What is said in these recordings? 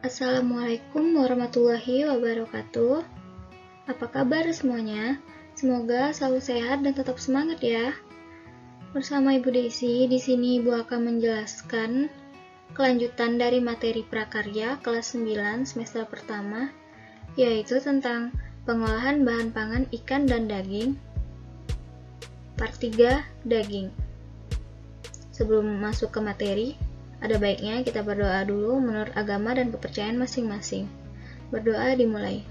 Assalamualaikum warahmatullahi wabarakatuh. Apa kabar semuanya? Semoga selalu sehat dan tetap semangat ya. Bersama Ibu Desi, di sini Ibu akan menjelaskan kelanjutan dari materi prakarya kelas 9 semester pertama, yaitu tentang pengolahan bahan pangan ikan dan daging. Part 3, daging. Sebelum masuk ke materi, ada baiknya kita berdoa dulu menurut agama dan kepercayaan masing-masing. Berdoa dimulai.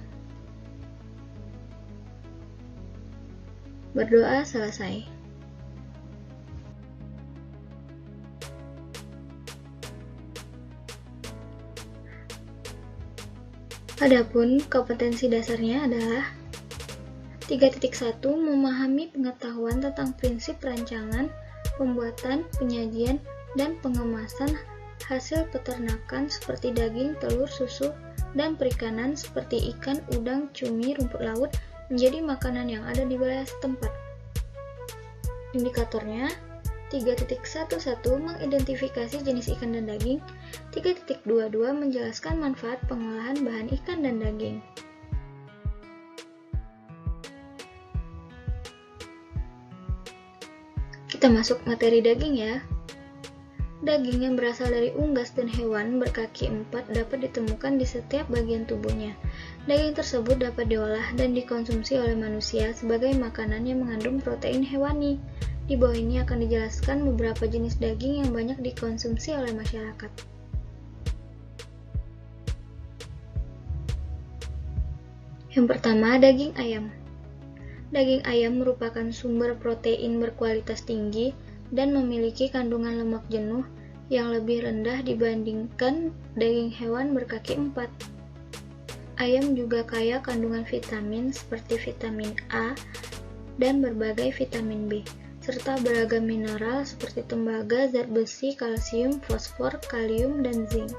Berdoa selesai. Adapun kompetensi dasarnya adalah 3.1 memahami pengetahuan tentang prinsip rancangan, pembuatan, penyajian, dan pengemasan hasil peternakan seperti daging, telur, susu, dan perikanan seperti ikan, udang, cumi, rumput laut menjadi makanan yang ada di wilayah setempat. Indikatornya 3.11 mengidentifikasi jenis ikan dan daging. 3.22 menjelaskan manfaat pengolahan bahan ikan dan daging. Kita masuk materi daging ya. Daging yang berasal dari unggas dan hewan berkaki 4 dapat ditemukan di setiap bagian tubuhnya. Daging tersebut dapat diolah dan dikonsumsi oleh manusia sebagai makanan yang mengandung protein hewani. Di bawah ini akan dijelaskan beberapa jenis daging yang banyak dikonsumsi oleh masyarakat. Yang pertama, daging ayam. Daging ayam merupakan sumber protein berkualitas tinggi dan memiliki kandungan lemak jenuh yang lebih rendah dibandingkan daging hewan berkaki 4. Ayam juga kaya kandungan vitamin seperti vitamin A dan berbagai vitamin B, serta beragam mineral seperti tembaga, zat besi, kalsium, fosfor, kalium, dan zinc.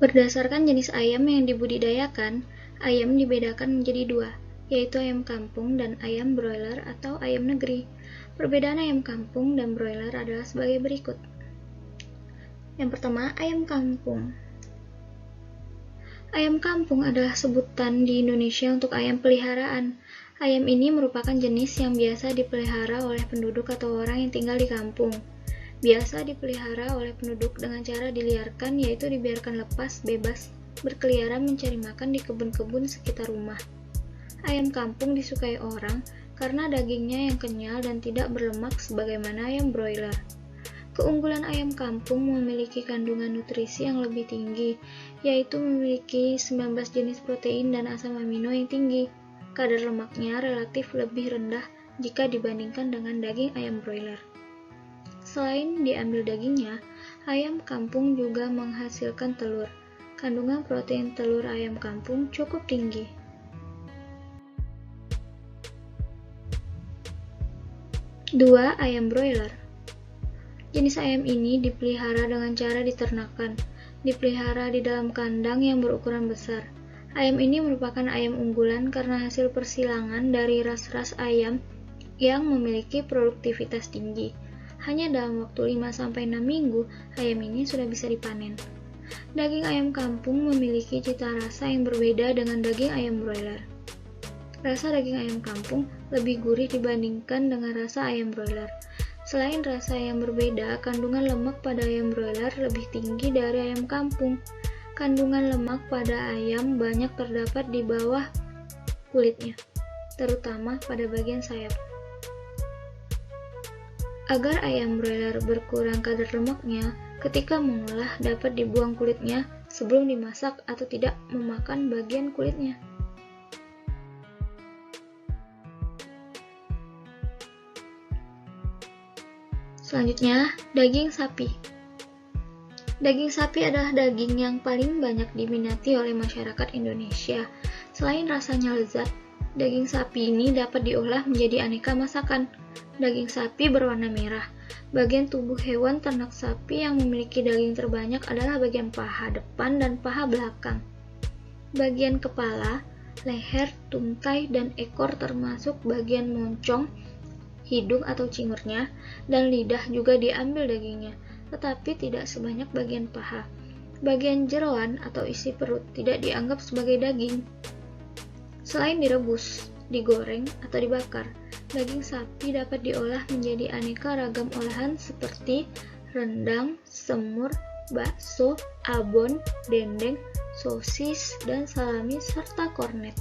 Berdasarkan jenis ayam yang dibudidayakan, ayam dibedakan menjadi dua, yaitu ayam kampung dan ayam broiler atau ayam negeri. Perbedaan ayam kampung dan broiler adalah sebagai berikut. Yang pertama, ayam kampung. Ayam kampung adalah sebutan di Indonesia untuk ayam peliharaan. Ayam ini merupakan jenis yang biasa dipelihara oleh penduduk atau orang yang tinggal di kampung. Biasa dipelihara oleh penduduk dengan cara diliarkan, yaitu dibiarkan lepas, bebas, berkeliaran mencari makan di kebun-kebun sekitar rumah. Ayam kampung disukai orang karena dagingnya yang kenyal dan tidak berlemak sebagaimana ayam broiler. Keunggulan ayam kampung memiliki kandungan nutrisi yang lebih tinggi, yaitu memiliki 19 jenis protein dan asam amino yang tinggi. Kadar lemaknya relatif lebih rendah jika dibandingkan dengan daging ayam broiler. Selain diambil dagingnya, ayam kampung juga menghasilkan telur. Kandungan protein telur ayam kampung cukup tinggi. Dua, ayam broiler. Jenis ayam ini dipelihara dengan cara diternakan, dipelihara di dalam kandang yang berukuran besar. Ayam ini merupakan ayam unggulan karena hasil persilangan dari ras-ras ayam yang memiliki produktivitas tinggi. Hanya dalam waktu 5-6 minggu, ayam ini sudah bisa dipanen. Daging ayam kampung memiliki cita rasa yang berbeda dengan daging ayam broiler. Rasa daging ayam kampung lebih gurih dibandingkan dengan rasa ayam broiler. Selain rasa yang berbeda, kandungan lemak pada ayam broiler lebih tinggi dari ayam kampung. Kandungan lemak pada ayam banyak terdapat di bawah kulitnya, terutama pada bagian sayap. Agar ayam broiler berkurang kadar lemaknya, ketika mengolah dapat dibuang kulitnya sebelum dimasak atau tidak memakan bagian kulitnya. Selanjutnya, daging sapi. Daging sapi adalah daging yang paling banyak diminati oleh masyarakat Indonesia. Selain rasanya lezat, daging sapi ini dapat diolah menjadi aneka masakan. Daging sapi berwarna merah. Bagian tubuh hewan ternak sapi yang memiliki daging terbanyak adalah bagian paha depan dan paha belakang. Bagian kepala leher, tungkai, dan ekor termasuk bagian moncong, hidung atau cingurnya, dan lidah juga diambil dagingnya, tetapi tidak sebanyak bagian paha. Bagian jeroan atau isi perut tidak dianggap sebagai daging. Selain direbus, digoreng, atau dibakar, daging sapi dapat diolah menjadi aneka ragam olahan seperti rendang, semur, bakso, abon, dendeng, sosis, dan salami, serta kornet.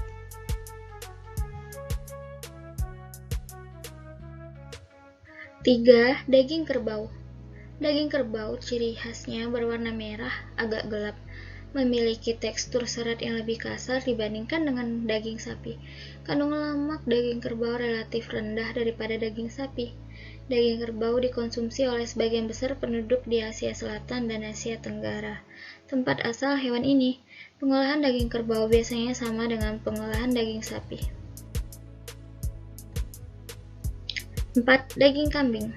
Tiga, daging kerbau. Daging kerbau ciri khasnya berwarna merah agak gelap, memiliki tekstur serat yang lebih kasar dibandingkan dengan daging sapi. Kandungan lemak daging kerbau relatif rendah daripada daging sapi. Daging kerbau dikonsumsi oleh sebagian besar penduduk di Asia Selatan dan Asia Tenggara. Tempat asal hewan ini, pengolahan daging kerbau biasanya sama dengan pengolahan daging sapi. 4. Daging kambing.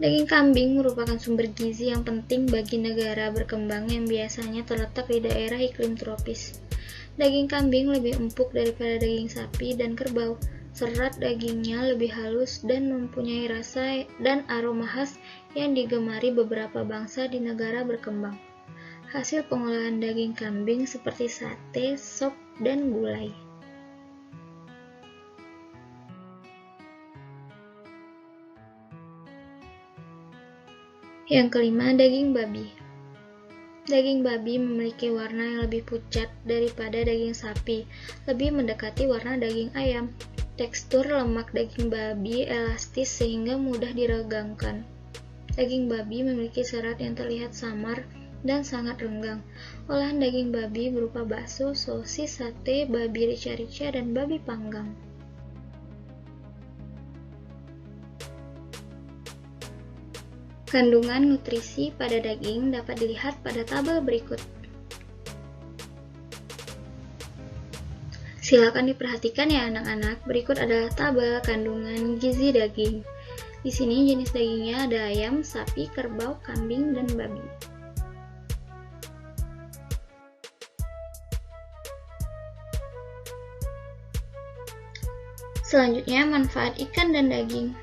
Daging kambing merupakan sumber gizi yang penting bagi negara berkembang yang biasanya terletak di daerah iklim tropis. Daging kambing lebih empuk daripada daging sapi dan kerbau. Serat dagingnya lebih halus dan mempunyai rasa dan aroma khas yang digemari beberapa bangsa di negara berkembang. Hasil pengolahan daging kambing seperti sate, sop, dan gulai. Yang kelima, daging babi. Daging babi memiliki warna yang lebih pucat daripada daging sapi, lebih mendekati warna daging ayam. Tekstur lemak daging babi elastis sehingga mudah diregangkan. Daging babi memiliki serat yang terlihat samar dan sangat renggang. Olahan daging babi berupa bakso, sosis, sate, babi rica-rica, dan babi panggang. Kandungan nutrisi pada daging dapat dilihat pada tabel berikut. Silakan diperhatikan ya anak-anak, berikut adalah tabel kandungan gizi daging. Di sini jenis dagingnya ada ayam, sapi, kerbau, kambing, dan babi. Selanjutnya, manfaat ikan dan daging.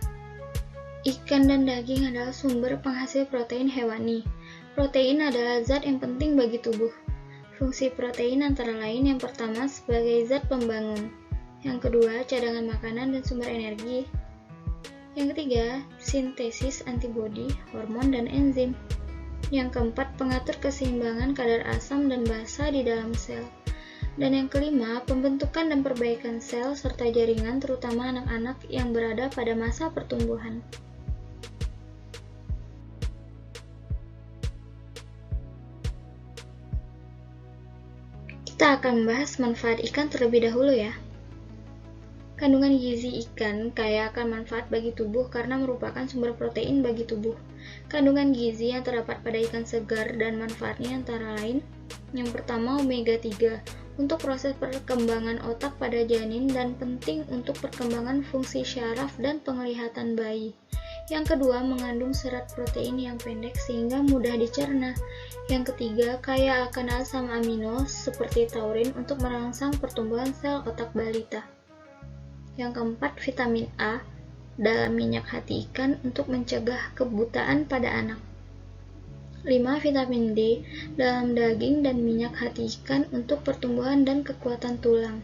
Ikan dan daging adalah sumber penghasil protein hewani. Protein adalah zat yang penting bagi tubuh. Fungsi protein antara lain yang pertama sebagai zat pembangun, yang kedua cadangan makanan dan sumber energi, yang ketiga sintesis antibodi, hormon, dan enzim, yang keempat pengatur keseimbangan kadar asam dan basa di dalam sel, dan yang kelima pembentukan dan perbaikan sel serta jaringan terutama anak-anak yang berada pada masa pertumbuhan. Kita akan membahas manfaat ikan terlebih dahulu ya. Kandungan gizi ikan kaya akan manfaat bagi tubuh karena merupakan sumber protein bagi tubuh. Kandungan gizi yang terdapat pada ikan segar dan manfaatnya antara lain, yang pertama omega 3 untuk proses perkembangan otak pada janin dan penting untuk perkembangan fungsi syaraf dan penglihatan bayi. Yang kedua, mengandung serat protein yang pendek sehingga mudah dicerna. Yang ketiga, kaya akan asam amino seperti taurin untuk merangsang pertumbuhan sel otak balita. Yang keempat, vitamin A dalam minyak hati ikan untuk mencegah kebutaan pada anak. 5. Vitamin D dalam daging dan minyak hati ikan untuk pertumbuhan dan kekuatan tulang.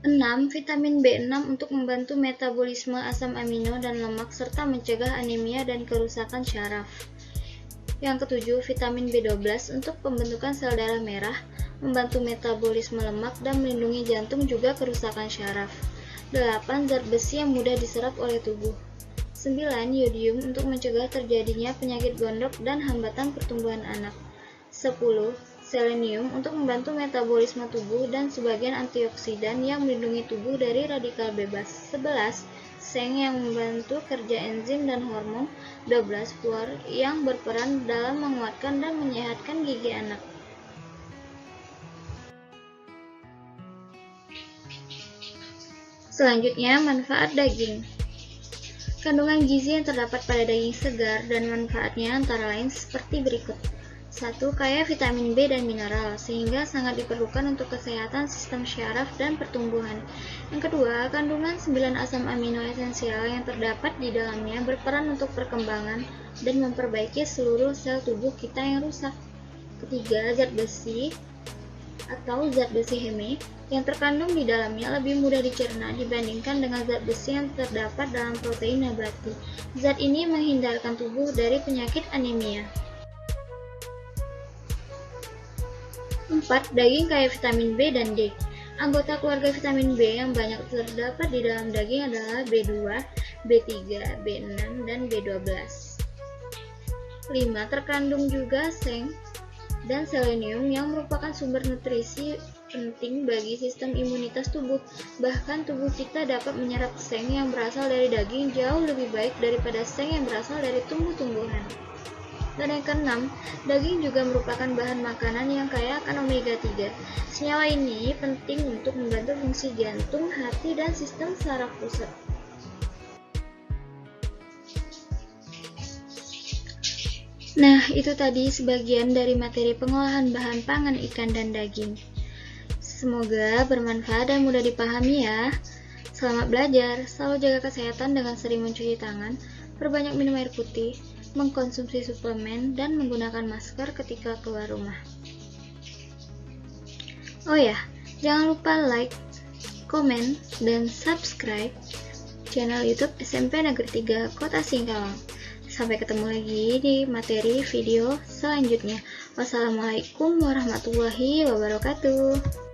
6. Vitamin B6 untuk membantu metabolisme asam amino dan lemak serta mencegah anemia dan kerusakan syaraf. Yang ketujuh, vitamin B12 untuk pembentukan sel darah merah, membantu metabolisme lemak dan melindungi jantung juga kerusakan syaraf. 8. Zat besi yang mudah diserap oleh tubuh. 9. Yodium untuk mencegah terjadinya penyakit gondok dan hambatan pertumbuhan anak. 10. Selenium untuk membantu metabolisme tubuh dan sebagian antioksidan yang melindungi tubuh dari radikal bebas. 11. Seng yang membantu kerja enzim dan hormon. 12. Fluor yang berperan dalam menguatkan dan menyehatkan gigi anak. Selanjutnya, manfaat daging. Kandungan gizi yang terdapat pada daging segar dan manfaatnya antara lain seperti berikut. 1. Kaya vitamin B dan mineral, sehingga sangat diperlukan untuk kesehatan sistem syaraf dan pertumbuhan. Yang kedua, kandungan 9 asam amino esensial yang terdapat di dalamnya berperan untuk perkembangan dan memperbaiki seluruh sel tubuh kita yang rusak. Ketiga, zat besi atau zat besi heme yang terkandung di dalamnya lebih mudah dicerna dibandingkan dengan zat besi yang terdapat dalam protein nabati. Zat ini menghindarkan tubuh dari penyakit anemia. 4. Daging kaya vitamin B dan D. Anggota keluarga vitamin B yang banyak terdapat di dalam daging adalah B2, B3, B6, dan B12. 5. Terkandung juga seng dan selenium yang merupakan sumber nutrisi penting bagi sistem imunitas tubuh. Bahkan tubuh kita dapat menyerap seng yang berasal dari daging jauh lebih baik daripada seng yang berasal dari tumbuh-tumbuhan. Dan yang keenam, daging juga merupakan bahan makanan yang kaya akan omega 3. Senyawa ini penting untuk membantu fungsi jantung, hati, dan sistem saraf pusat. Nah, itu tadi sebagian dari materi pengolahan bahan pangan ikan dan daging. Semoga bermanfaat dan mudah dipahami ya. Selamat belajar, selalu jaga kesehatan dengan sering mencuci tangan, perbanyak minum air putih, mengkonsumsi suplemen, dan menggunakan masker ketika keluar rumah. Oh ya, jangan lupa like, komen, dan subscribe channel YouTube SMP Negeri 3 Kota Singkawang. Sampai ketemu lagi di materi video selanjutnya. Wassalamualaikum warahmatullahi wabarakatuh.